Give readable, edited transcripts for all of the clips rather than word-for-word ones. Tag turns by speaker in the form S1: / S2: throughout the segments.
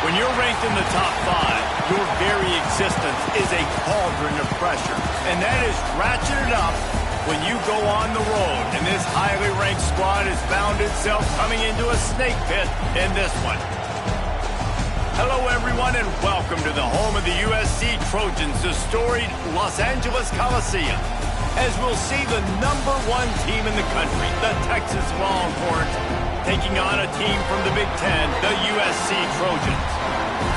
S1: When you're ranked in the top 5, your very existence is a cauldron of pressure. And that is ratcheted up when you go on the road. And this highly ranked squad has found itself coming into a snake pit in this one. Hello, everyone, and welcome to the home of the USC Trojans, the storied Los Angeles Coliseum. As we'll see the #1 team in the country, the Texas Longhorns, taking on a team from the Big Ten, the USC Trojans.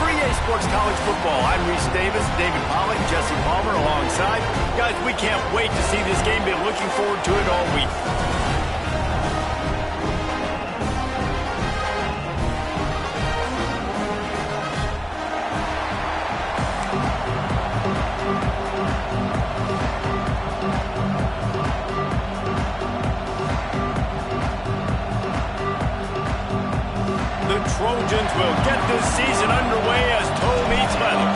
S1: For EA Sports College Football, I'm Reese Davis, David Pollack, Jesse Palmer alongside. Guys, we can't wait to see this game. Been looking forward to it all week. Trojans will get this season underway as toe meets leather.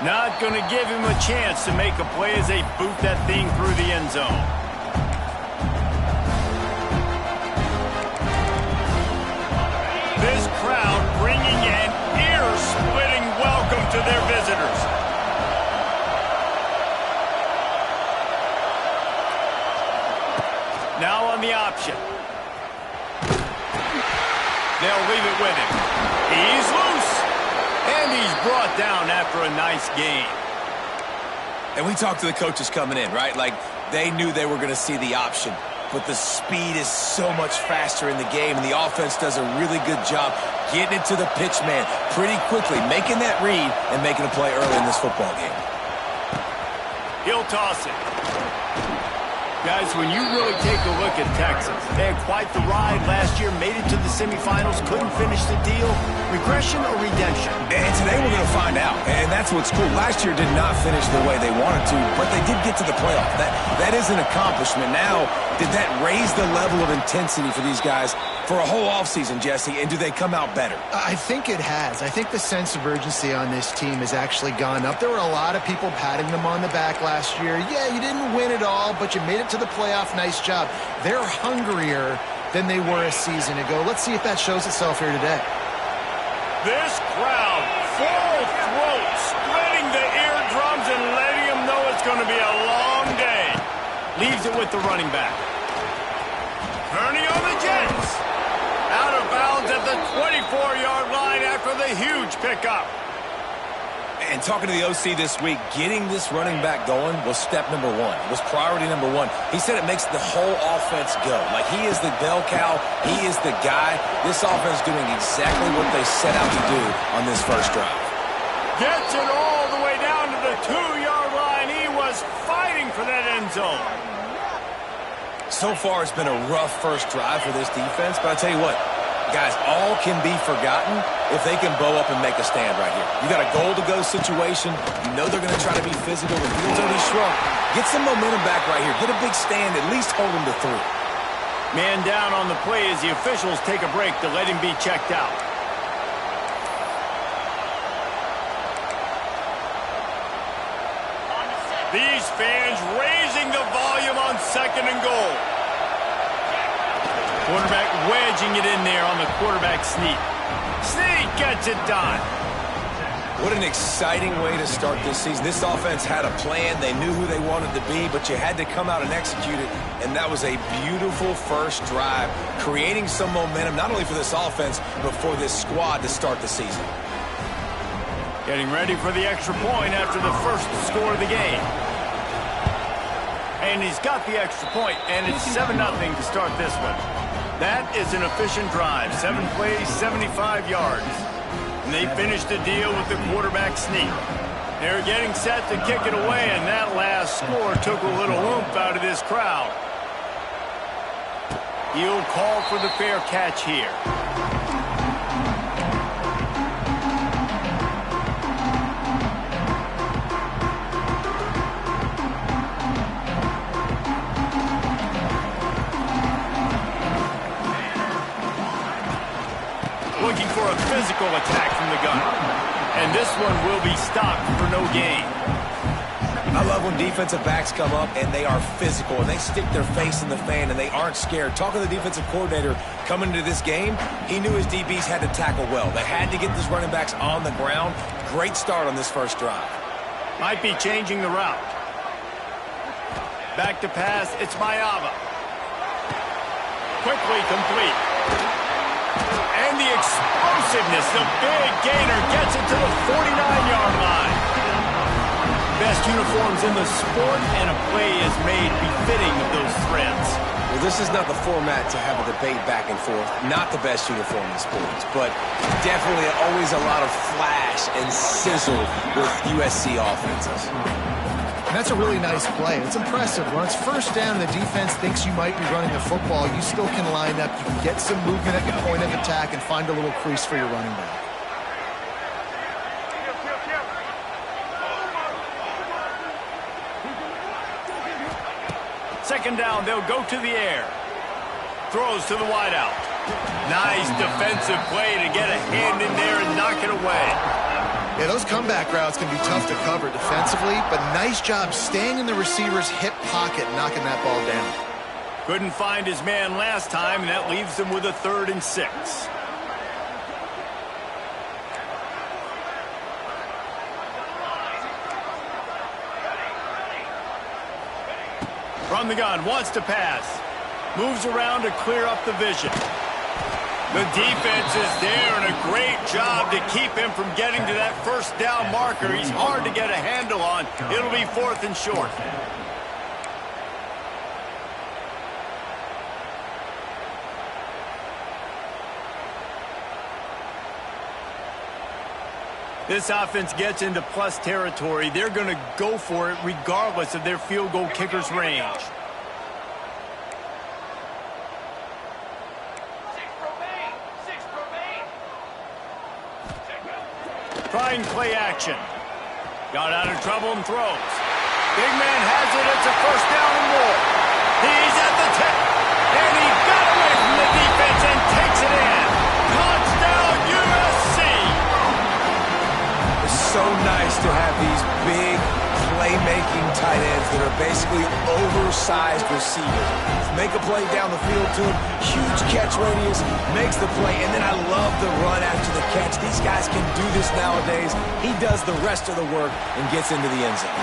S1: Not going to give him a chance to make a play as they boot that thing through the end zone. This crowd bringing an ear-splitting welcome to their visitors. Now on the option. They'll leave it with him. He's loose. And he's brought down after a nice gain.
S2: And we talked to the coaches coming in, right? Like, they knew they were going to see the option. But the speed is so much faster in the game, and the offense does a really good job getting it to the pitch man pretty quickly, making that read and making a play early in this football game.
S1: He'll toss it. Guys, when you really take a look at Texas, they had quite the ride last year, made it to the semifinals, couldn't finish the deal. Regression or redemption?
S2: And today we're going to find out, and that's what's cool. Last year did not finish the way they wanted to, but they did get to the playoff. That is an accomplishment. Now, did that raise the level of intensity for these guys for a whole offseason, Jesse, and do they come out better?
S3: I think it has. I think the sense of urgency on this team has actually gone up. There were a lot of people patting them on the back last year. Yeah, you didn't win it all, but you made it to the playoff. Nice job. They're hungrier than they were a season ago. Let's see if that shows itself here today.
S1: This crowd, full throat, splitting the eardrums and letting them know it's going to be a long day. Leaves it with the running back. Turning on the Jets. Out of bounds at the 24-yard line after the huge pickup.
S2: And talking to the OC this week, getting this running back going was step #1. It was priority #1. He said it makes the whole offense go. Like, he is the bell cow. He is the guy. This offense doing exactly what they set out to do on this first drive.
S1: Gets it all the way down to the 2-yard line. He was fighting for that end zone.
S2: So far, it's been a rough first drive for this defense, but I tell you what, guys, all can be forgotten if they can bow up and make a stand right here. You got a goal-to-go situation. You know they're going to try to be physical. The field's already shrunk. Get some momentum back right here. Get a big stand. At least hold them to 3.
S1: Man down on the play as the officials take a break to let him be checked out. These fans raising the volume on 2nd and goal. Quarterback wedging it in there on the quarterback sneak. Sneak gets it done.
S2: What an exciting way to start this season. This offense had a plan. They knew who they wanted to be, but you had to come out and execute it, and that was a beautiful first drive, creating some momentum, not only for this offense, but for this squad to start the season. Getting ready for the extra point after the first score of the game.
S1: And he's got the extra point, and it's 7-0 to start this one. That is an efficient drive. 7 plays, 75 yards. And they finished the deal with the quarterback sneak. They're getting set to kick it away, and that last score took a little oomph out of this crowd. He'll call for the fair catch here. Looking for a physical attack from the gun. And this one will be stopped for no gain.
S2: I love when defensive backs come up and they are physical and they stick their face in the fan and they aren't scared. Talking to the defensive coordinator coming into this game, he knew his DBs had to tackle well. They had to get these running backs on the ground. Great start on this first drive.
S1: Might be changing the route. Back to pass, it's Mayava. Quickly complete. And the explosiveness, the big gainer gets it to the 49-yard line. Best uniforms in the sport, and a play is made befitting of those threads.
S2: Well, this is not the format to have a debate back and forth. Not the best uniform in sports, but definitely always a lot of flash and sizzle with USC offenses.
S3: And that's a really nice play. It's impressive. When it's first down and the defense thinks you might be running the football, you still can line up. You can get some movement at your point of attack and find a little crease for your running back.
S1: Second down, they'll go to the air. Throws to the wideout. Nice defensive play to get a hand in there and knock it away.
S3: Yeah, those comeback routes can be tough to cover defensively, but nice job staying in the receiver's hip pocket and knocking that ball down.
S1: Couldn't find his man last time, and that leaves him with a 3rd and 6. From the gun, wants to pass. Moves around to clear up the vision. The defense is there, and a great job to keep him from getting to that first down marker. He's hard to get a handle on. It'll be 4th and short. This offense gets into plus territory. They're going to go for it regardless of their field goal kicker's range. Trying play action. Got out of trouble and throws. Big man has it. It's a first down and more. He's at the 10. And he got away from the defense and takes it in. Touchdown, USC.
S2: It's so nice to have these big playmaking tight ends that are basically oversized receivers. Make a play down the field to him, huge catch radius, makes the play, and then I love the run after the catch. These guys can do this nowadays. He does the rest of the work and gets into the end zone.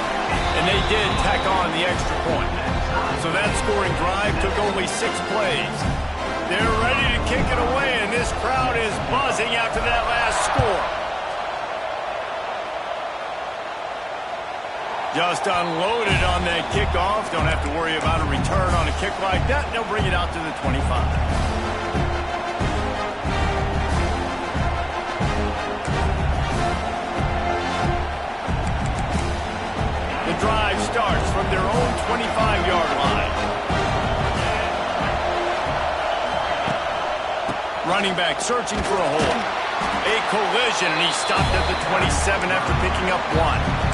S1: And they did tack on the extra point. So that scoring drive took only 6 plays. They're ready to kick it away, and this crowd is buzzing after that last score. Just unloaded on that kickoff. Don't have to worry about a return on a kick like that. They'll bring it out to the 25. The drive starts from their own 25-yard line. Running back searching for a hole. A collision, and he stopped at the 27 after picking up 1.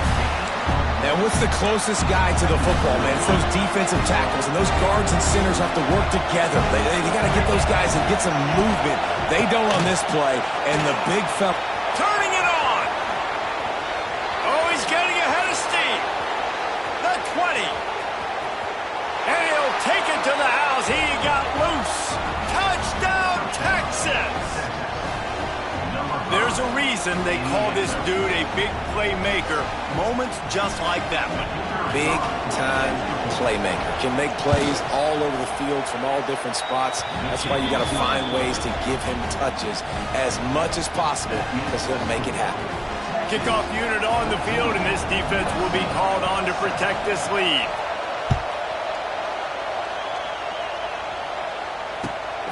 S2: And what's the closest guy to the football, man? It's those defensive tackles, and those guards and centers have to work together. They got to get those guys and get some movement. They don't on this play, and the big fella
S1: turning it on. Oh, he's getting ahead of steam. The 20. And he'll take it to the house. He got loose. Touchdown, Texas. There's a reason they call this dude a big playmaker. Moments just like that one.
S2: Big-time playmaker. Can make plays all over the field from all different spots. That's why you got to find ways to give him touches as much as possible because he'll make it happen.
S1: Kickoff unit on the field, and this defense will be called on to protect this lead.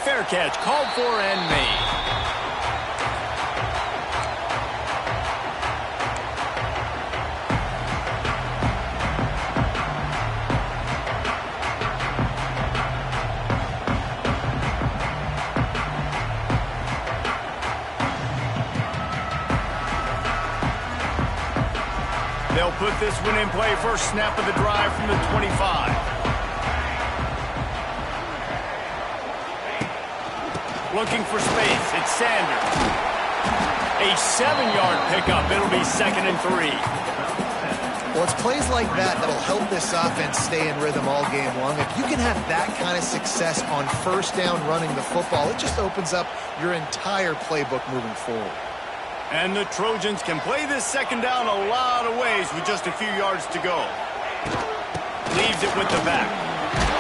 S1: fair catch, called for and made. They'll put this one in play. First snap of the drive from the 25. Looking for space. It's Sanders. A 7-yard pickup. It'll be 2nd and 3.
S3: Well, it's plays like that that'll help this offense stay in rhythm all game long. If you can have that kind of success on first down running the football, it just opens up your entire playbook moving forward.
S1: And the Trojans can play this 2nd down a lot of ways with just a few yards to go. Leaves it with the back.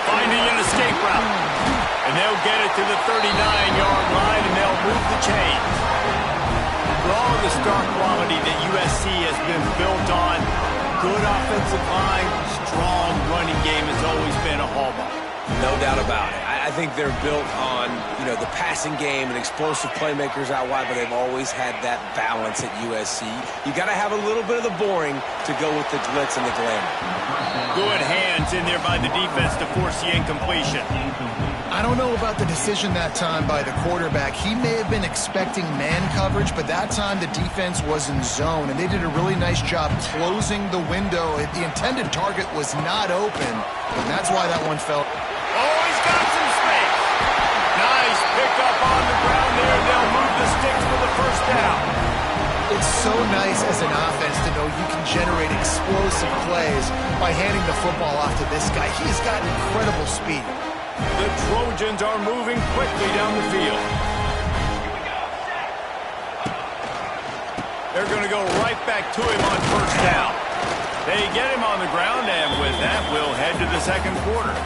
S1: Finding an escape route. And they'll get it to the 39-yard line, and they'll move the chains. For all of the star quality that USC has been built on, good offensive line, strong running game has always been a hallmark.
S2: No doubt about it. I think they're built on, the passing game and explosive playmakers out wide, but they've always had that balance at USC. You got to have a little bit of the boring to go with the glitz and the glamour.
S1: Good hands in there by the defense to force the incompletion.
S3: I don't know about the decision that time by the quarterback. He may have been expecting man coverage, but that time the defense was in zone, and they did a really nice job closing the window. The intended target was not open, and that's why that one fell.
S1: Oh, he's got some space. Nice pickup on the ground there. They'll move the sticks for the first down.
S3: It's so nice as an offense to know you can generate explosive plays by handing the football off to this guy. He's got incredible speed.
S1: The Trojans are moving quickly down the field. They're going to go right back to him on first down. They get him on the ground, and with that, we'll head to the 2nd quarter.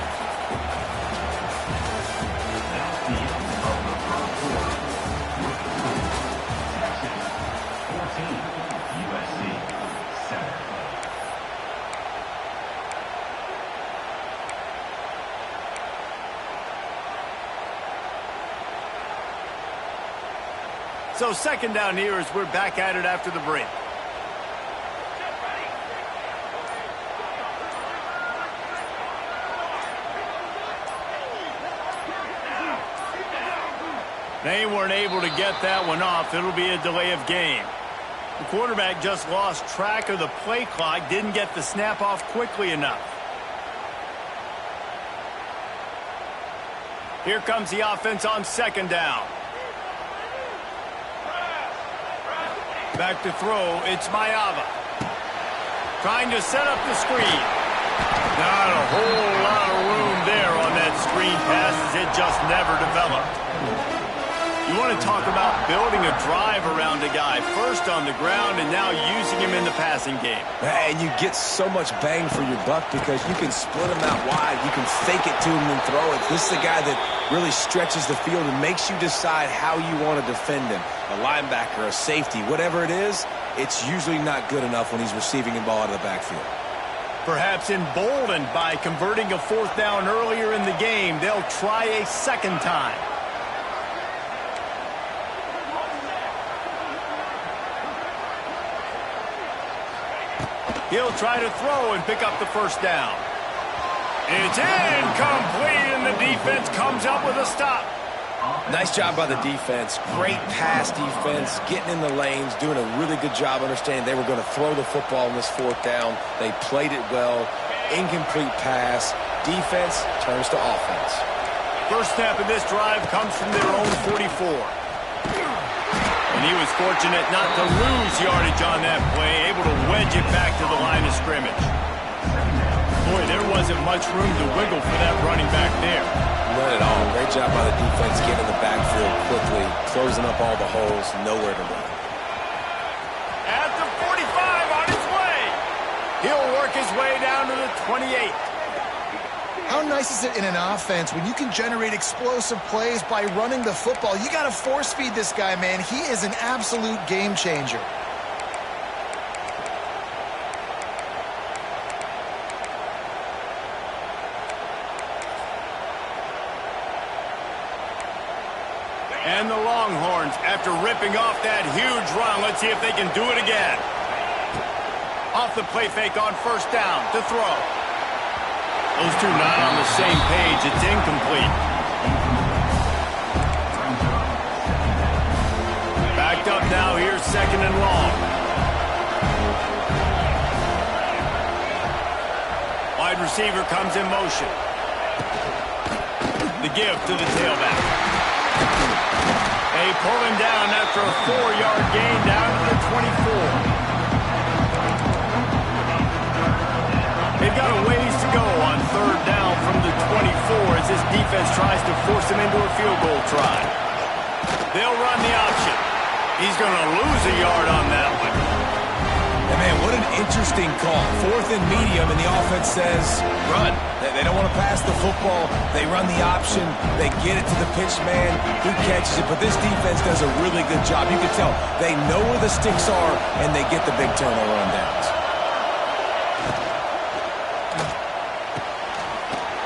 S1: So 2nd down here as we're back at it after the break. They weren't able to get that one off. It'll be a delay of game. The quarterback just lost track of the play clock, didn't get the snap off quickly enough. Here comes the offense on 2nd down. Back to throw, it's Mayava. Trying to set up the screen. Not a whole lot of room there on that screen pass as it just never developed. You want to talk about building a drive around a guy. First on the ground and now using him in the passing game.
S2: And you get so much bang for your buck because you can split him out wide. You can fake it to him and throw it. This is a guy that really stretches the field and makes you decide how you want to defend him. A linebacker, a safety, whatever it is, it's usually not good enough when he's receiving the ball out of the backfield.
S1: Perhaps emboldened by converting a 4th down earlier in the game, they'll try a 2nd time. He'll try to throw and pick up the first down. It's incomplete, and the defense comes up with a stop.
S2: Nice job by the defense. Great pass defense, getting in the lanes, doing a really good job understanding they were going to throw the football in this 4th down. They played it well. Incomplete pass. Defense turns to offense.
S1: First snap of this drive comes from their own 44. And he was fortunate not to lose yardage on that play, able to wedge it back to the line of scrimmage. Boy, there wasn't much room to wiggle for that running back there.
S2: Not at all. Great job by the defense getting in the backfield quickly, closing up all the holes, nowhere to run.
S1: At the 45 on his way. He'll work his way down to the 28.
S3: How nice is it in an offense when you can generate explosive plays by running the football? You got to force feed this guy, man. He is an absolute game changer.
S1: And the Longhorns, after ripping off that huge run, let's see if they can do it again. Off the play fake on first down to throw. Those two not on the same page. It's incomplete. Backed up now. Here's second and long. Wide receiver comes in motion. The give to the tailback. They pull him down after a 4-yard gain down to the 24. They've got a ways to go on third down from the 24 as this defense tries to force him into a field goal try. They'll run the option. He's going to lose a yard on that one.
S2: And man, what an interesting call. 4th and medium, and the offense says, run. They don't want to pass the football. They run the option. They get it to the pitch man who catches it. But this defense does a really good job. You can tell they know where the sticks are, and they get the big turnover on downs.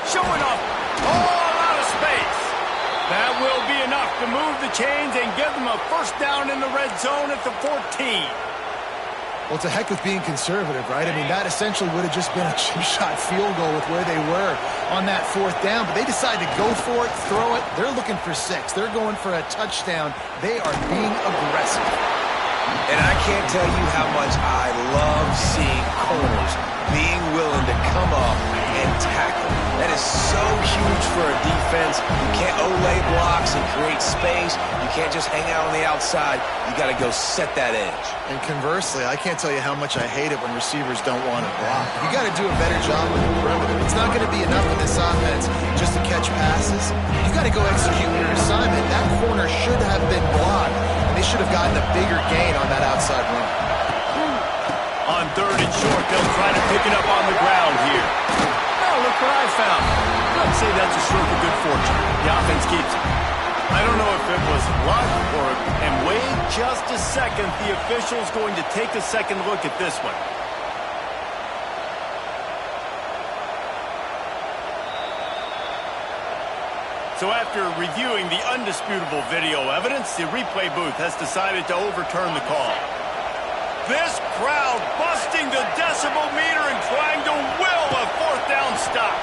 S1: Showing off all out of space. That will be enough to move the chains and give them a first down in the red zone at the 14.
S3: Well, it's a heck of being conservative, right? I mean, that essentially would have just been a chip shot field goal with where they were on that 4th down. But they decided to go for it, throw it. They're looking for 6. They're going for a touchdown. They are being aggressive.
S2: And I can't tell you how much I love seeing corners being willing to come up and tackle. That is so huge for a defense. You can't olay blocks and create space. You can't just hang out on the outside. You got to go set that edge.
S3: And conversely, I can't tell you how much I hate it when receivers don't want to block. You got to do a better job with the perimeter. It's not going to be enough in this offense just to catch passes. You got to go execute your assignment. That corner should have been blocked, and they should have gotten a bigger gain on that outside run.
S1: On third and short, they'll try to pick it up on the ground here. Oh, look what I found. I'd say that's a stroke of good fortune. The offense keeps it. I don't know if it was luck or... And wait just a second. The official's going to take a second look at this one. So after reviewing the undisputable video evidence, the replay booth has decided to overturn the call. This crowd busting the decibel meter and trying to will a 4th down stop.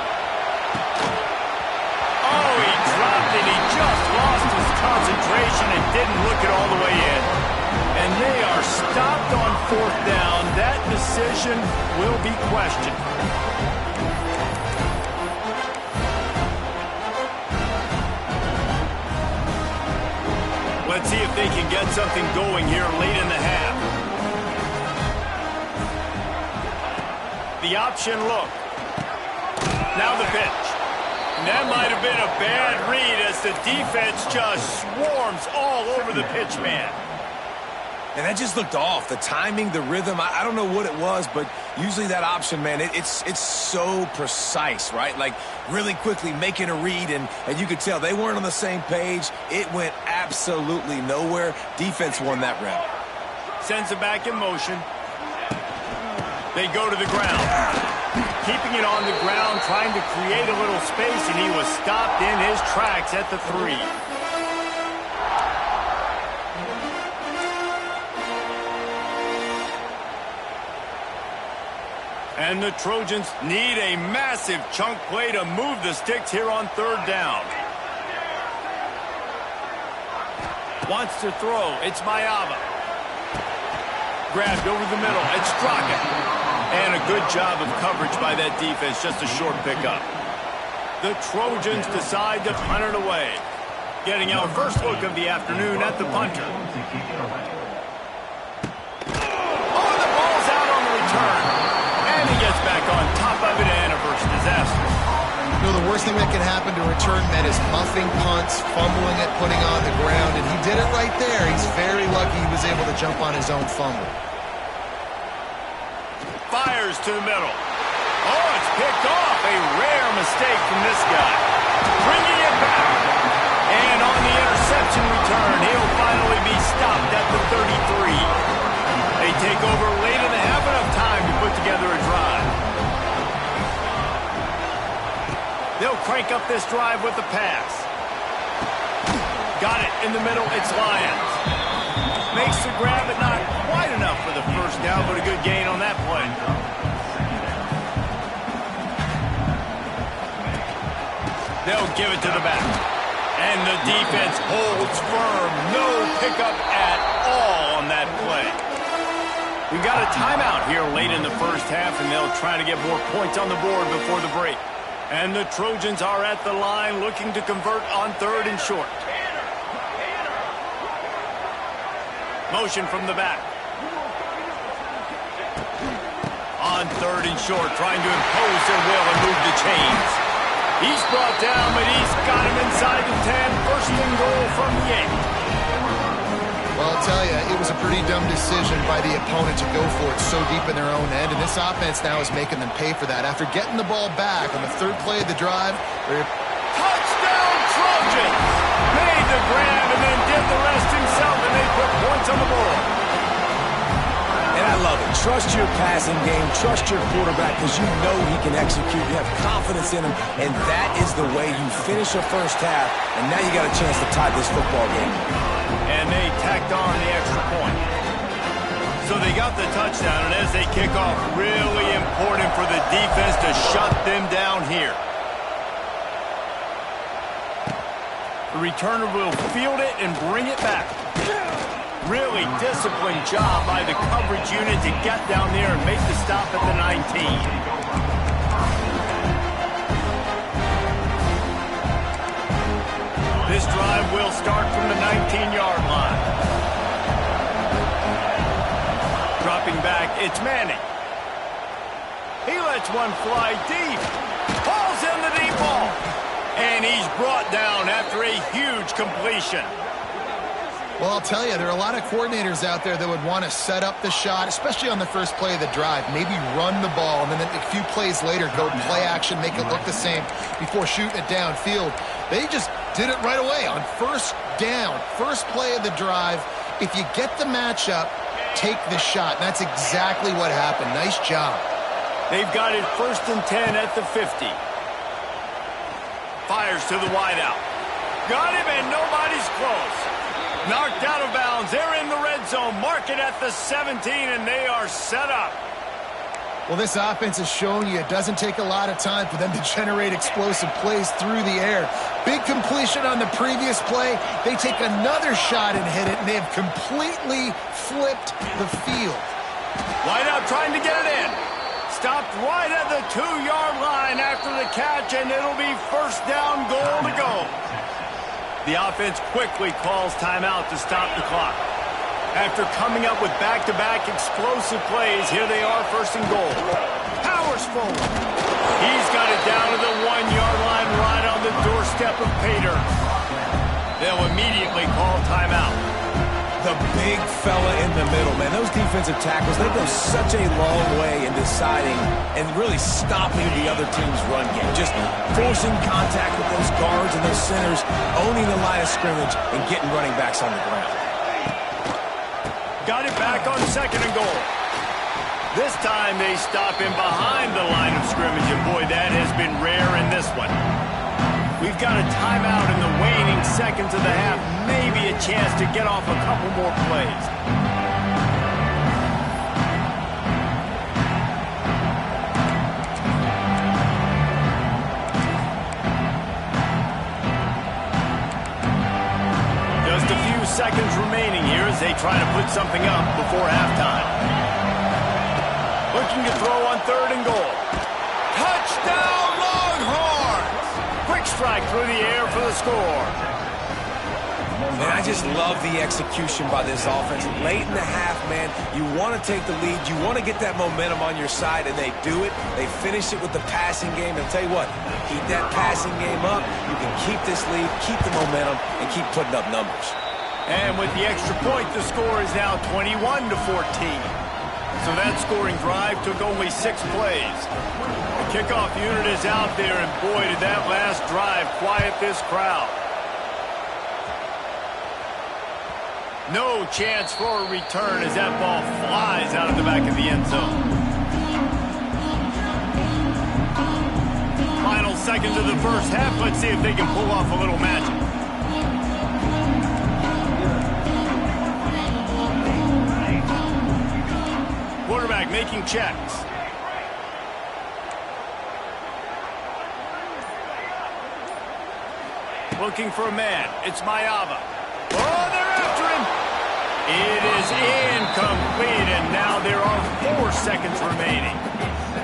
S1: Oh, he dropped it. He just lost his concentration and didn't look it all the way in. And they are stopped on 4th down. That decision will be questioned. Let's see if they can get something going here late in the half. The option look. Now the pitch. And that might have been a bad read as the defense just swarms all over the pitch man.
S2: And that just looked off. The timing, the rhythm, I don't know what it was, but usually that option, man, it's so precise, right? Like really quickly making a read, and you could tell they weren't on the same page. It went absolutely nowhere. Defense won that round.
S1: Sends it back in motion. They go to the ground. Keeping it on the ground, trying to create a little space, and he was stopped in his tracks at the 3. And the Trojans need a massive chunk play to move the sticks here on third down. Wants to throw. It's Mayava. Grabbed over the middle. It's Straka. And a good job of coverage by that defense. Just a short pickup. The Trojans decide to punt it away. Getting our first look of the afternoon at the punter. Oh, the ball's out on the return. And he gets back on top of it, and a first disaster.
S3: You know, the worst thing that can happen to a return man is muffing punts, fumbling it, putting on the ground, and he did it right there. He's very lucky he was able to jump on his own fumble.
S1: Fires to the middle. Oh, it's picked off. A rare mistake from this guy. Bringing it back. And on the interception return, he'll finally be stopped at the 33. They take over late in the half, enough time to put together a drive. They'll crank up this drive with the pass. Got it in the middle. It's Lions. Makes the grab, but not quite enough for the first down, but a good gain on that play. They'll give it to the back. And the defense holds firm. No pickup at all on that play. We got a timeout here late in the first half, and they'll try to get more points on the board before the break. And the Trojans are at the line looking to convert on 3rd and short. Motion from the back. On 3rd and short, trying to impose their will and move the chains. He's brought down, but he's got him inside the 10. 1st and goal from the 8.
S3: Well, I'll tell you, it was a pretty dumb decision by the opponent to go for it so deep in their own end, and this offense now is making them pay for that. After getting the ball back on the 3rd play of the drive,
S1: touchdown Trojans! Made the grab and then did the rest himself, and they put points on the board.
S2: And I love it. Trust your passing game. Trust your quarterback because you know he can execute. You have confidence in him, and that is the way you finish a first half, and now you got a chance to tie this football game.
S1: And they tacked on the extra point. So they got the touchdown, and as they kick off, really important for the defense to shut them down here. The returner will field it and bring it back. Really disciplined job by the coverage unit to get down there and make the stop at the 19. This drive will start from the 19-yard line. Dropping back, it's Manning. He lets one fly deep. Falls in the deep ball. And he's brought down after a huge completion.
S3: well, I'll tell you, there are a lot of coordinators out there that would want to set up the shot, especially on the first play of the drive, maybe run the ball, and then a few plays later go play action, make it look the same before shooting it downfield. They just did it right away on 1st down, first play of the drive. If you get the matchup, take the shot. And that's exactly what happened. Nice job.
S1: They've got it 1st and 10 at the 50. Fires to the wideout. Got him, and nobody's close. Knocked out of bounds. They're in the red zone. Mark it at the 17, and they are set up.
S3: Well, this offense has shown you it doesn't take a lot of time for them to generate explosive plays through the air. Big completion on the previous play. They take another shot and hit it, and they have completely flipped the field.
S1: Wideout trying to get it in. Stopped right at the 2-yard line after the catch, and it'll be 1st down, goal to go. The offense quickly calls timeout to stop the clock. After coming up with back-to-back explosive plays, here they are, 1st and goal. Powers forward. He's got it down to the 1-yard line right on the doorstep of Pater. They'll immediately call timeout.
S2: The big fella in the middle, man. Those defensive tackles, they go such a long way in deciding and really stopping the other team's run game. Just forcing contact with those guards and those centers, owning the line of scrimmage, and getting running backs on the ground.
S1: Got it back on 2nd and goal. This time they stop him behind the line of scrimmage, and boy, that has been rare in this one. We've got a timeout in the waning seconds of the half. Maybe a chance to get off a couple more plays. Just a few seconds remaining here as they try to put something up before halftime. Looking to throw on 3rd and goal. Touchdown, Longhorns! Quick strike through the air for the score.
S2: Man, I just love the execution by this offense. Late in the half, man, you want to take the lead. You want to get that momentum on your side, and they do it. They finish it with the passing game. And I'll tell you what, keep that passing game up. You can keep this lead, keep the momentum, and keep putting up numbers.
S1: And with the extra point, the score is now 21-14. So that scoring drive took only 6 plays. The kickoff unit is out there, and boy, did that last drive quiet this crowd. No chance for a return as that ball flies out of the back of the end zone. Final seconds of the first half. Let's see if they can pull off a little magic. Quarterback making checks. Looking for a man. It's Mayava. Oh, they're after him. It is incomplete, and now there are 4 seconds remaining.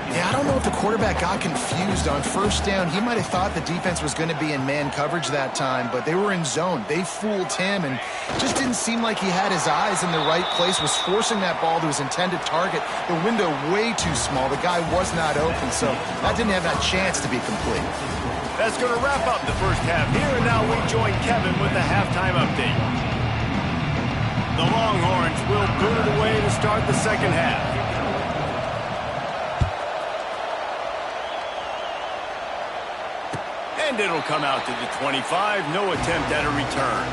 S3: Yeah, I don't know if the quarterback got confused on first down. He might have thought the defense was going to be in man coverage that time, but they were in zone. They fooled him, and just didn't seem like he had his eyes in the right place, was forcing that ball to his intended target. The window way too small. The guy was not open, so that didn't have that chance to be complete.
S1: That's going to wrap up the first half here, and now we join Kevin with the halftime update. The Longhorns will put it away to start the second half. And it'll come out to the 25. No attempt at a return.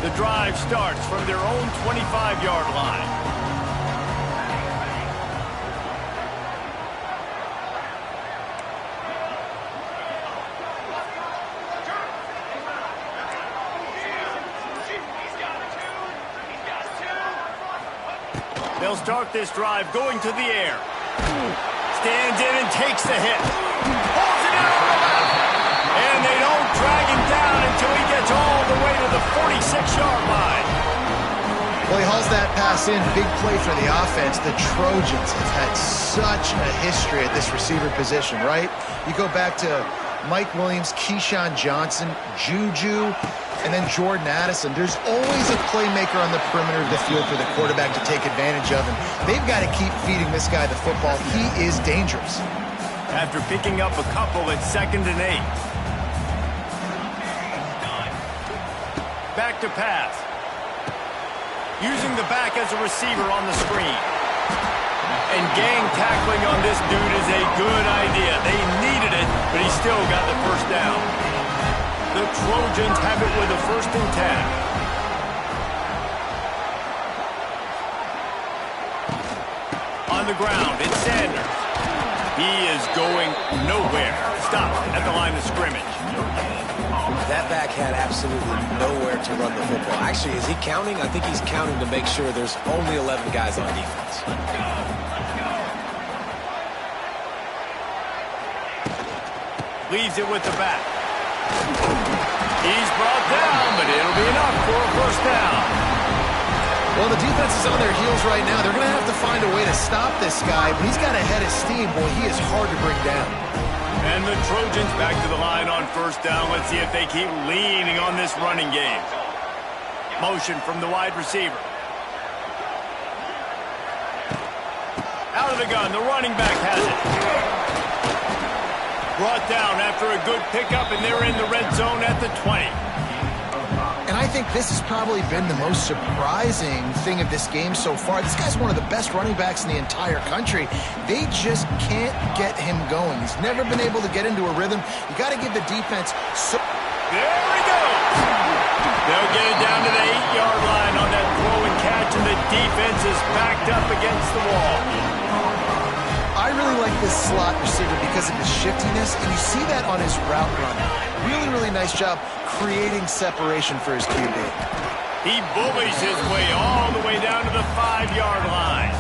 S1: The drive starts from their own 25-yard line. They'll start this drive going to the air. Stands in and takes the hit. Pulls it out of the left. And they don't drag him down until he gets all the way to the 46-yard line.
S3: Well, he hauls that pass in. Big play for the offense. The Trojans have had such a history at this receiver position, right? You go back to Mike Williams, Keyshawn Johnson, Juju, and then Jordan Addison. There's always a playmaker on the perimeter of the field for the quarterback to take advantage of, and they've got to keep feeding this guy the football. He is dangerous.
S1: After picking up a couple at 2nd and 8. Back to pass. Using the back as a receiver on the screen. And gang tackling on this dude is a good idea. They needed it, but he still got the first down. The Trojans have it with a 1st and 10. On the ground, it's Sanders. He is going nowhere. Stopped at the line of scrimmage.
S2: That back had absolutely nowhere to run the football. Actually, is he counting? I think he's counting to make sure there's only 11 guys on defense.
S1: Leaves it with the back. He's brought down, but it'll be enough for a 1st down.
S3: Well, the defense is on their heels right now. They're going to have to find a way to stop this guy, but he's got a head of steam. Boy, he is hard to bring down.
S1: And the Trojans back to the line on 1st down. Let's see if they keep leaning on this running game. Motion from the wide receiver. Out of the gun, the running back has it. Brought down after a good pickup, and they're in the red zone at the 20.
S3: And I think this has probably been the most surprising thing of this game so far. This guy's one of the best running backs in the entire country. They just can't get him going. He's never been able to get into a rhythm. You got to give the defense so...
S1: There he goes. They'll get it down to the 8-yard line on that throw and catch, and the defense is backed up against the wall.
S3: I really like this slot receiver because of his shiftiness, and you see that on his route running. Really, really nice job creating separation for his QB.
S1: He bullies his way all the way down to the 5-yard line.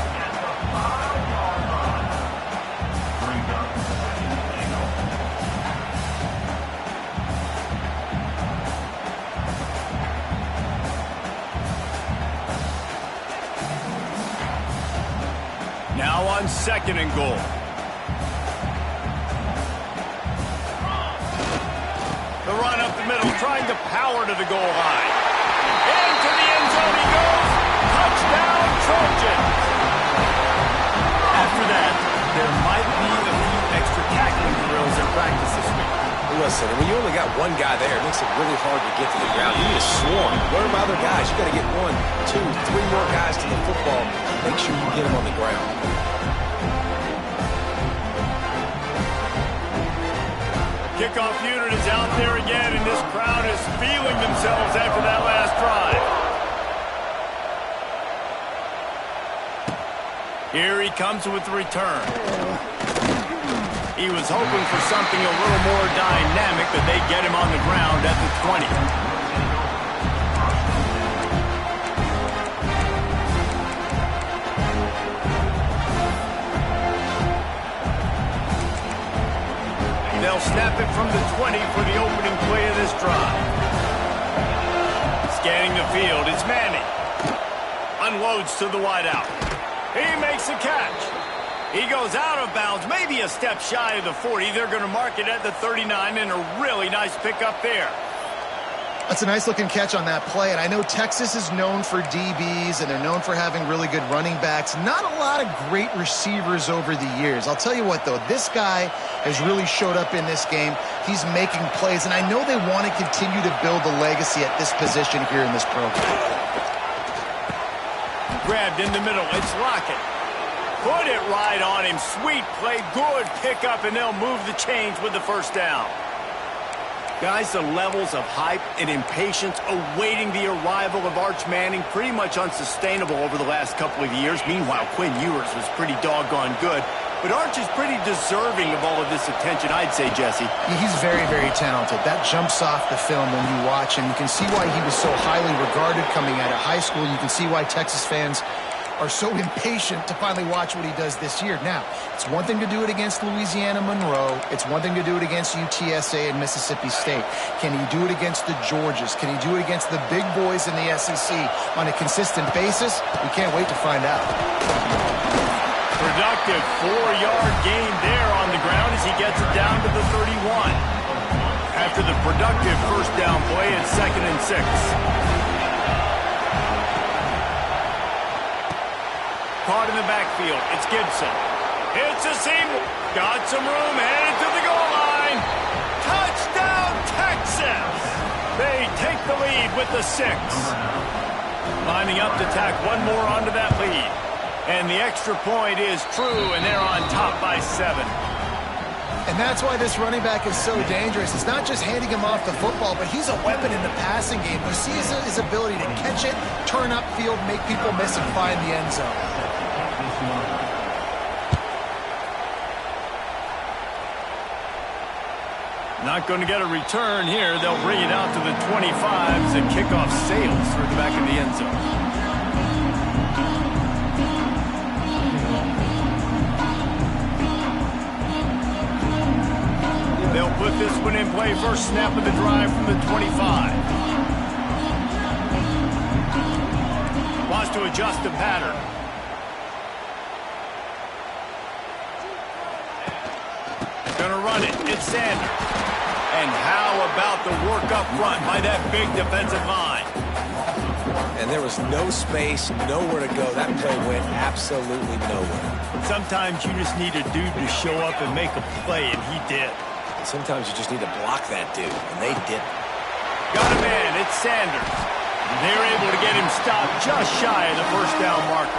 S1: Now on 2nd and goal. The run up the middle, trying to power to the goal line. Into the end zone he goes. Touchdown, Trojans. After that, there might be a few extra tackling drills in practice this week.
S2: Listen, when you only got one guy there, it makes it really hard to get to the ground. You need a swarm. Learn by other guys. You got to get 1, 2, 3 more guys to the football. Make sure you get them on the ground.
S1: Kickoff unit is out there again, and this crowd is feeling themselves after that last drive. Here he comes with the return. He was hoping for something a little more dynamic, but they get him on the ground at the 20. They'll snap it from the 20 for the opening play of this drive. Scanning the field, it's Manning. Unloads to the wideout. He makes a catch. He goes out of bounds, maybe a step shy of the 40. They're going to mark it at the 39, and a really nice pickup there.
S3: That's a nice-looking catch on that play, and I know Texas is known for DBs, and they're known for having really good running backs. Not a lot of great receivers over the years. I'll tell you what, though, this guy has really showed up in this game. He's making plays, and I know they want to continue to build a legacy at this position here in this program.
S1: Grabbed in the middle, it's Lockett. Put it right on him, sweet play, good pickup, and they'll move the chains with the first down. Guys, the levels of hype and impatience awaiting the arrival of Arch Manning pretty much unsustainable over the last couple of years. Meanwhile, Quinn Ewers was pretty doggone good. But Arch is pretty deserving of all of this attention, I'd say, Jesse.
S3: He's very, very talented. That jumps off the film when you watch him. You can see why he was so highly regarded coming out of high school. You can see why Texas fans are so impatient to finally watch what he does this year. Now, it's one thing to do it against Louisiana Monroe. It's one thing to do it against UTSA and Mississippi State. Can he do it against the Georgias? Can he do it against the big boys in the SEC on a consistent basis? We can't wait to find out.
S1: Productive 4-yard gain there on the ground as he gets it down to the 31. After the productive first down play, it's 2nd and 6. Caught in the backfield, it's Gibson. It's a seam. Got some room, headed to the goal line. Touchdown, Texas! They take the lead with the 6. Lining up to tack one more onto that lead. And the extra point is true, and they're on top by 7.
S3: And that's why this running back is so dangerous. It's not just handing him off the football, but he's a weapon in the passing game. You see his ability to catch it, turn upfield, make people miss, and find the end zone.
S1: Not going to get a return here. They'll bring it out to the 25s and kickoff sails through the back of the end zone. They'll put this one in play. First snap of the drive from the 25. Wants to adjust the pattern. Gonna run it. It's Sanders. And how about the work up front by that big defensive line?
S2: And there was no space, nowhere to go. That play went absolutely nowhere.
S1: Sometimes you just need a dude to show up and make a play, and he did.
S2: And sometimes you just need to block that dude, and they didn't.
S1: Got a man. It's Sanders. They're able to get him stopped just shy of the first down marker.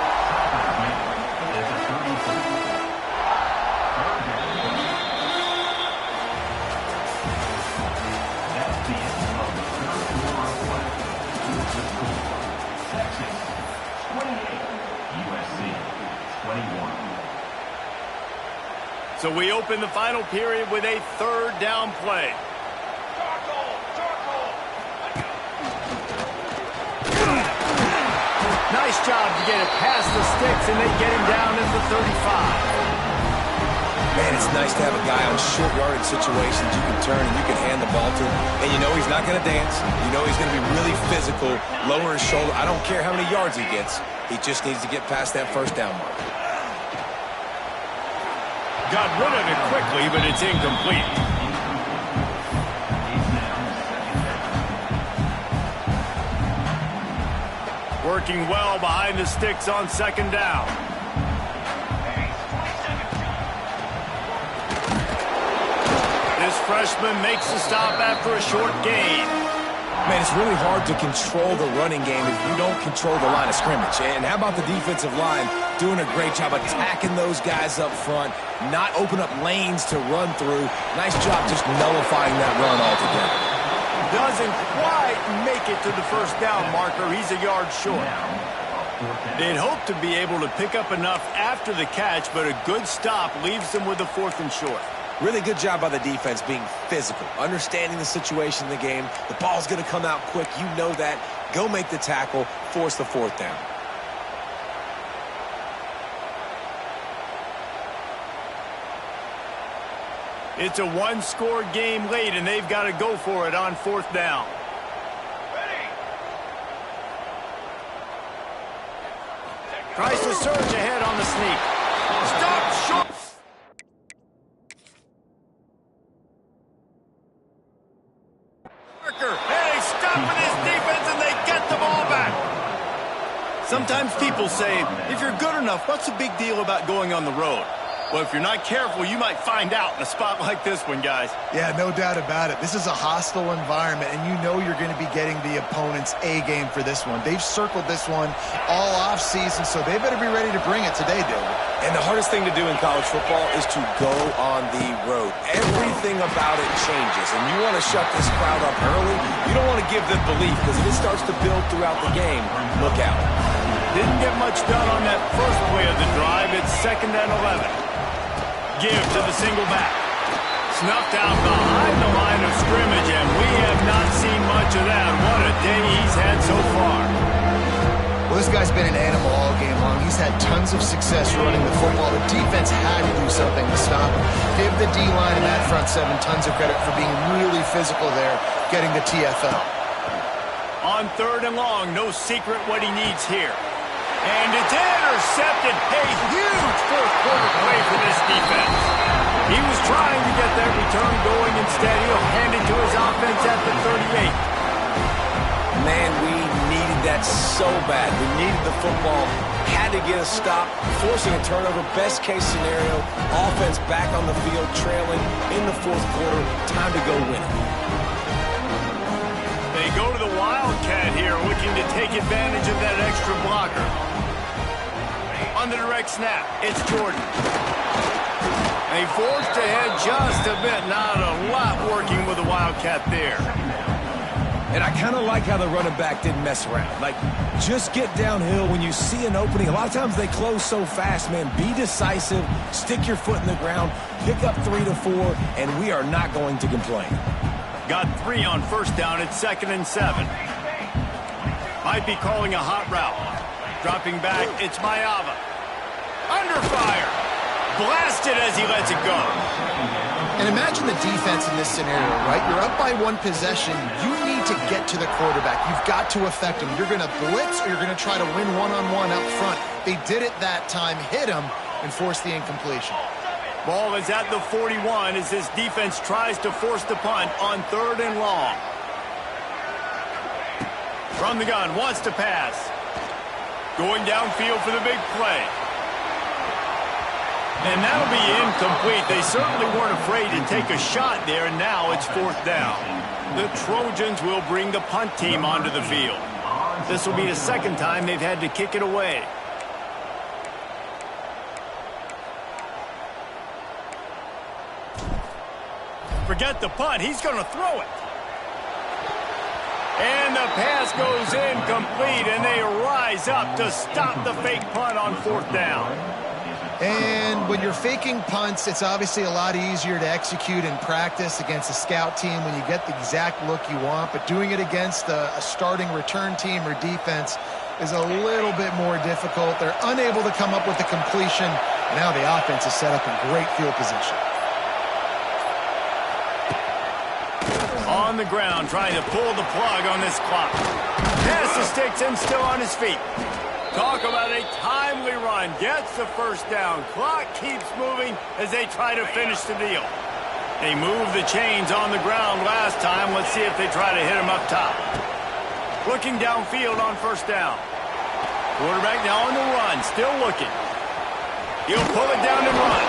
S1: So we open the final period with a 3rd down play. Nice job to get it past the sticks, and they get him down at the 35.
S2: Man, it's nice to have a guy on short yardage situations you can turn and you can hand the ball to him. And you know he's not going to dance. You know he's going to be really physical, lower his shoulder. I don't care how many yards he gets. He just needs to get past that first down mark.
S1: Got rid of it quickly, but it's incomplete. Working well behind the sticks on 2nd down. This freshman makes the stop after a short gain.
S2: Man, it's really hard to control the running game if you don't control the line of scrimmage. And how about the defensive line doing a great job attacking those guys up front, not open up lanes to run through. Nice job just nullifying that run altogether.
S1: Doesn't quite make it to the first down marker. He's a yard short. They'd hope to be able to pick up enough after the catch, but a good stop leaves them with a 4th and short.
S2: Really good job by the defense being physical, understanding the situation in the game. The ball's going to come out quick. You know that. Go make the tackle, force the fourth down.
S1: It's a one-score game late, and they've got to go for it on fourth down. Tries to surge ahead on the sneak. Stop short. Hey, stopping his defense, and they get the ball back. Sometimes people say, if you're good enough, what's the big deal about going on the road? Well, if you're not careful, you might find out in a spot like this one, guys.
S3: Yeah, no doubt about it. This is a hostile environment, and you know you're going to be getting the opponent's A game for this one. They've circled this one all offseason, so they better be ready to bring it today, David.
S2: And the hardest thing to do in college football is to go on the road. Everything about it changes, and you want to shut this crowd up early. You don't want to give them belief, because if it starts to build throughout the game, look out.
S1: Didn't get much done on that first play of the drive. It's 2nd and 11. Give to the single back. Snuffed out behind the line of scrimmage, and we have not seen much of that. What a day he's had so far.
S3: Well, this guy's been an animal all game long. He's had tons of success running the football. The defense had to do something to stop him. Give the D-line and that front seven tons of credit for being really physical there, getting the TFL.
S1: On 3rd and long, no secret what he needs here. And it's intercepted. A huge fourth-quarter play for this defense. He was trying to get that return going. Instead, he'll hand it to his offense at the 38.
S2: Man, we needed that so bad. We needed the football. Had to get a stop, forcing a turnover. Best case scenario, offense back on the field, trailing in the 4th quarter. Time to go win it.
S1: They go to the Wildcat here, looking to take advantage of that extra blocker. On the direct snap, it's Jordan. They forced ahead just a bit. Not a lot working with the Wildcat there.
S2: And I kind of like how the running back didn't mess around. Like, just get downhill when you see an opening. A lot of times they close so fast, man. Be decisive, stick your foot in the ground, pick up 3 to 4, and we are not going to complain.
S1: Got 3 on first down. It's 2nd and 7. Might be calling a hot route. Dropping back, it's Mayava. Under fire. Blasted as he lets it go.
S3: And imagine the defense in this scenario, right? You're up by 1 possession. You need to get to the quarterback. You've got to affect him. You're going to blitz or you're going to try to win one-on-one up front. They did it that time, hit him, and forced the incompletion.
S1: Ball is at the 41 as this defense tries to force the punt on 3rd and long. From the gun, wants to pass. Going downfield for the big play. And that'll be incomplete. They certainly weren't afraid to take a shot there, and now it's 4th down. The Trojans will bring the punt team onto the field. This will be the 2nd time they've had to kick it away. Forget the punt. He's going to throw it. And the pass goes incomplete, and they rise up to stop the fake punt on 4th down.
S3: And when you're faking punts, it's obviously a lot easier to execute in practice against a scout team when you get the exact look you want. But doing it against a starting return team or defense is a little bit more difficult. They're unable to come up with the completion. And now the offense is set up in great field position.
S1: On the ground, trying to pull the plug on this clock. Pass the sticks and still on his feet. Talk about a timely run. Gets the first down. Clock keeps moving as they try to finish the deal. They moved the chains on the ground last time. Let's see if they try to hit him up top. Looking downfield on 1st down. Quarterback now on the run. Still looking. He'll pull it down and run.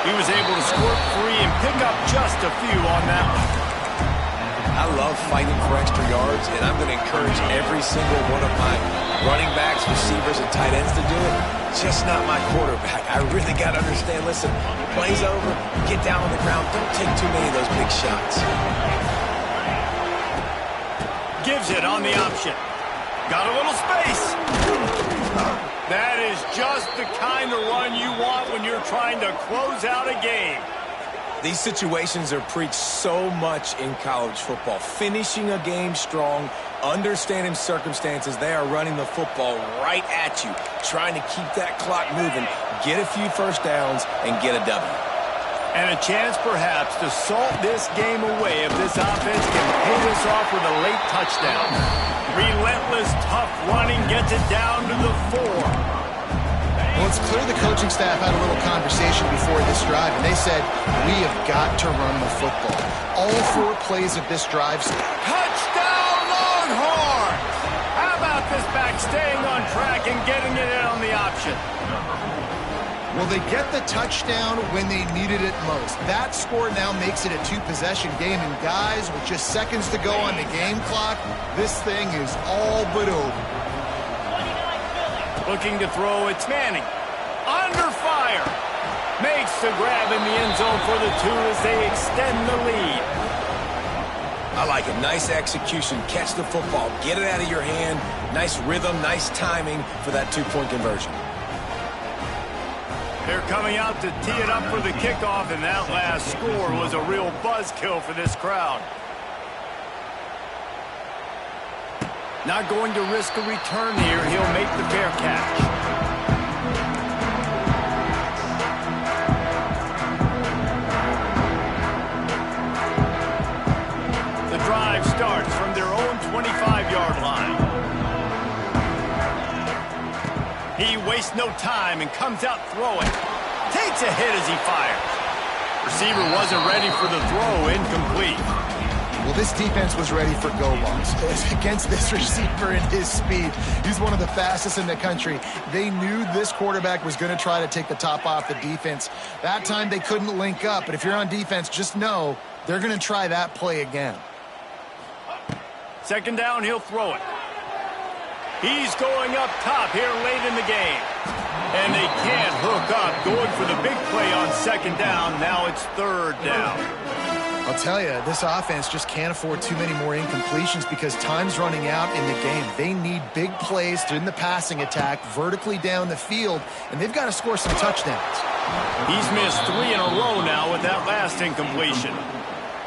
S1: He was able to squirt free and pick up just a few on that one.
S2: I love fighting for extra yards, and I'm going to encourage every single one of my running backs, receivers, and tight ends to do it. Just not my quarterback. I really got to understand, listen, play's over, get down on the ground, don't take too many of those big shots.
S1: Gives it on the option. Got a little space. That is just the kind of run you want when you're trying to close out a game.
S2: These situations are preached so much in college football. Finishing a game strong, understanding circumstances. They are running the football right at you, trying to keep that clock moving, get a few first downs, and get a W.
S1: And a chance perhaps to salt this game away if this offense can pay this off with a late touchdown. Relentless, tough running gets it down to the 4.
S3: Well, it's clear the coaching staff had a little conversation before this drive, and they said, we have got to run the football. All 4 plays of this drive.
S1: Touchdown, Longhorns! How about this back staying on track and getting it in on the option?
S3: Well, they get the touchdown when they needed it most. That score now makes it a 2-possession game, and guys, with just seconds to go on the game clock, this thing is all but over.
S1: Looking to throw, it's Manning. Under fire. Makes the grab in the end zone for the 2 as they extend the lead.
S2: I like it. Nice execution. Catch the football. Get it out of your hand. Nice rhythm, nice timing for that 2-point conversion.
S1: They're coming out to tee it up for the kickoff, and that last score was a real buzzkill for this crowd. Not going to risk a return here. He'll make the fair catch. The drive starts from their own 25-yard line. He wastes no time and comes out throwing. Takes a hit as he fires. Receiver wasn't ready for the throw. Incomplete.
S3: Well, this defense was ready for go-balls. Against this receiver and his speed, he's one of the fastest in the country. They knew this quarterback was going to try to take the top off the defense. That time they couldn't link up, but if you're on defense, just know they're going to try that play again.
S1: Second down, he'll throw it. He's going up top here late in the game. And they can't hook up. Going for the big play on second down. Now it's third down.
S3: I'll tell you, this offense just can't afford too many more incompletions because time's running out in the game. They need big plays in the passing attack, vertically down the field, and they've got to score some touchdowns.
S1: He's missed 3 in a row now with that last incompletion.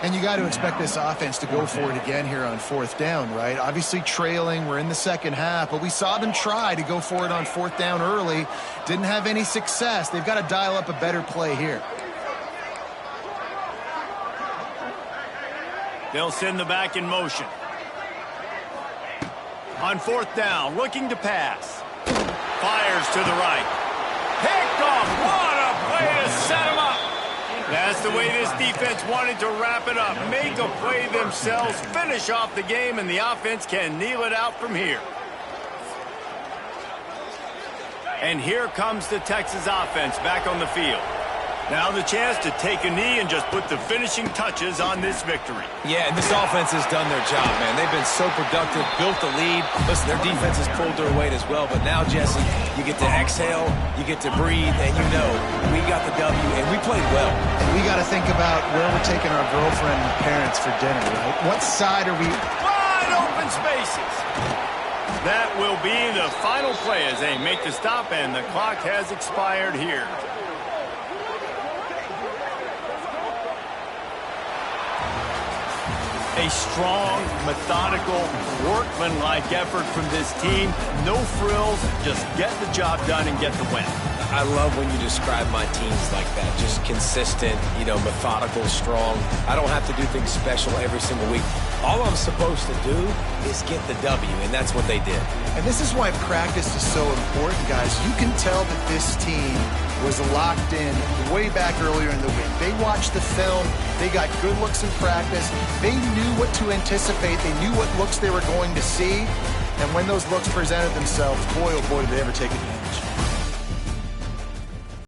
S3: And you got to expect this offense to go for it again here on 4th down, right? Obviously trailing, we're in the second half, but we saw them try to go for it on 4th down early. Didn't have any success. They've got to dial up a better play here.
S1: They'll send the back in motion. On 4th down, looking to pass. Fires to the right. Picked off. What a play to set him up. That's the way this defense wanted to wrap it up. Make a play themselves, finish off the game, and the offense can kneel it out from here. And here comes the Texas offense back on the field. Now the chance to take a knee and just put the finishing touches on this victory.
S2: Yeah, and this offense has done their job, man. They've been so productive, built the lead. Listen, their defense has pulled their weight as well. But now, Jesse, you get to exhale, you get to breathe, and you know we got the W, and we played well.
S3: And we got to think about where we're taking our girlfriend and parents for dinner, right? What side are we?
S1: Wide open spaces. That will be the final play as they make the stop, and the clock has expired here. A strong, methodical, workmanlike effort from this team. No frills, just get the job done and get the win.
S2: I love when you describe my teams like that. Just consistent, methodical, strong. I don't have to do things special every single week. All I'm supposed to do is get the W, and that's what they did.
S3: And this is why practice is so important, guys. You can tell that this team was locked in way back earlier in the week. They watched the film. They got good looks in practice. They knew what to anticipate. They knew what looks they were going to see. And when those looks presented themselves, boy, oh boy, did they ever take advantage.